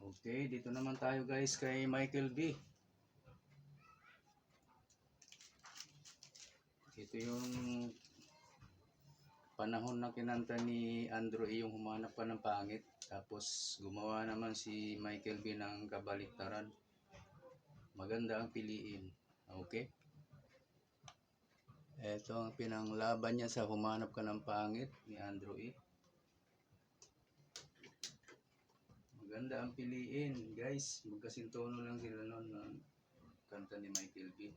Okay, dito naman tayo guys kay Michael B. Ito yung panahon na kinanta ni Andrew E. yung Humanap Ka ng Pangit. Tapos gumawa naman si Michael B. ng kabaliktaran. Maganda ang piliin. Okay? Ito ang pinanglaban niya sa Humanap Ka ng Pangit ni Andrew E. Maganda ang piliin, guys. Magkasintono lang sila noon ng kanta ni Michael B.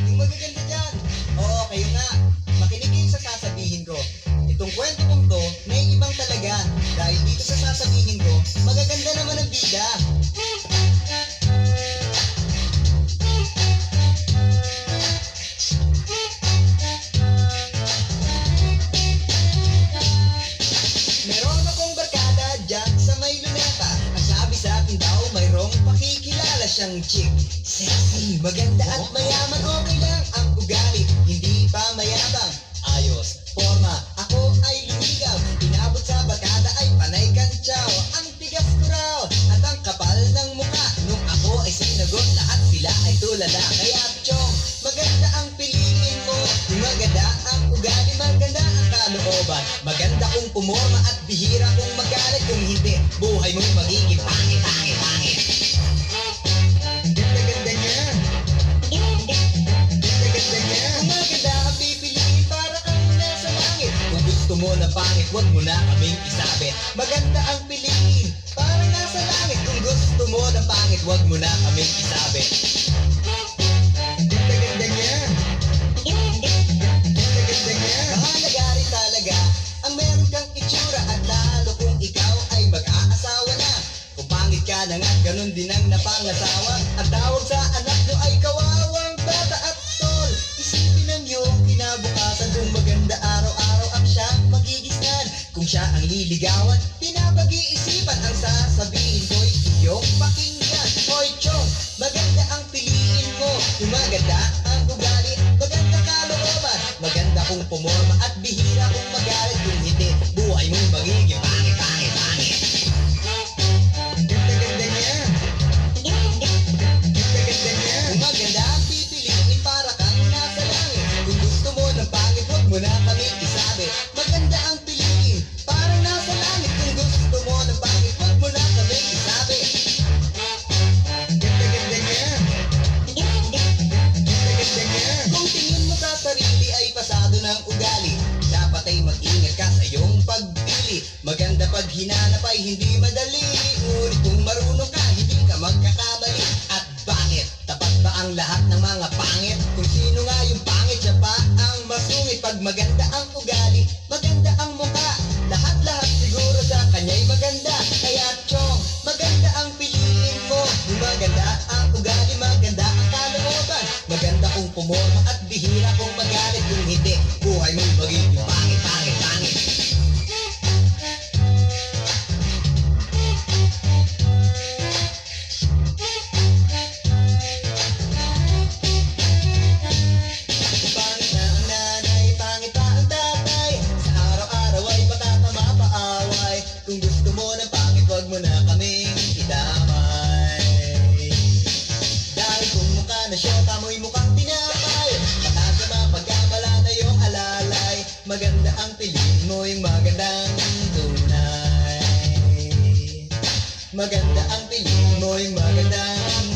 Yung magaganda dyan. Oo, kayo nga. Makinig kayo sa sasabihin ko. Itong kwento kong to, may ibang talaga. Dahil dito sa sasabihin ko, magaganda naman ang bida. Meron akong barkada dyan sa may luneta. Ang sabi sa akin daw, mayroong pakikilala siyang chick. Sexy, maganda at mayaman, okay lang ang ugali, hindi pa mayabang. Ayos, forma, ako ay lumigaw. Inabot sa barkada ay panay kantsaw. Ang tigas ko raw at ang kapal ng mukha. Nung ako ay sinagot, lahat sila ay tulala. Kaya chong, maganda ang piliin mo. Yung maganda ang ugali, maganda ang kalooban. Maganda kung pumorma at bihira kung magalit. Kung hindi, buhay mo'y magiging pangit, pangit, pangit. Hindi maganda niya. Hindi maganda niya. Kung maganda ang pipiliin para kang nasa langit. Kung gusto mo na pangit, huwag mo na kaming isabit. Maganda ang piliin para nasa langit. Kung gusto mo na pangit, huwag mo na kaming isabit. Hindi maganda niya. Hindi maganda niya. Mahalaga rin talaga ang meron kang itsura. At lalo kung ikaw ay mag-aasawa na. Kung pangit ka na nga, ganun din ang napangasawa. Ang tawag sa anak nyo ay kawawang bata at tol. Isipin na nyo kinabukasan kung maganda araw-araw ang siya magigisnan. Kung siya ang liligawan, pinapag-iisipan ang sasabihin ko'y iyong pakinggan. Hoy chong, maganda ang piliin mo. Yung maganda ang ugali, maganda kalooban. Maganda kung pumorma at bihira kung magalit. Kung hindi, buhay mo'y magiging pangit, pangit, pangit. Hindi maganda niya. Hindi maganda niya. Kung maganda ang pipiliin para kang nasa langit. Kung gusto mo ng pangit, huwag mo na kami isabi. Maganda ang piliin para nasa langit. Kung gusto mo ng pangit, huwag mo na kami isabi. Hindi maganda niya. Hindi maganda niya. Kung tingin mo sa sarili ay pasado ng ugali, dapat ay mag-ingat ka sa iyong pagpili. Maganda pag hinanap ay hindi madali. Ngunit kung marunong ka, hindi ka magkakamali. At bakit? Tapat ba ang lahat ng mga pangit? Kung sino nga yung pangit, siya pa ang masungit. Pag maganda ang ugali, maganda ang mukha. Lahat-lahat siguro sa kanya'y maganda. Kaya chong, maganda ang piliin mo. Yung maganda ang ugali, maganda ang kalooban. Maganda kung pumorma at bihira kung magalit. Kung hindi, buhay mo'y magiging pangit, pangit, pangit. Pangit na ang nanay, pangit pa ang tatay. Sa araw-araw ay matatama paaway. Kung gusto mo ng pangit, wag mo na kaming idamay. Dahil kung mukha na syota mo'y mukhang tinapay. Matasama pagkamala na yung alalay. Maganda ang piliin mo'y magandang tunay. Maganda ang piliin mo'y magandang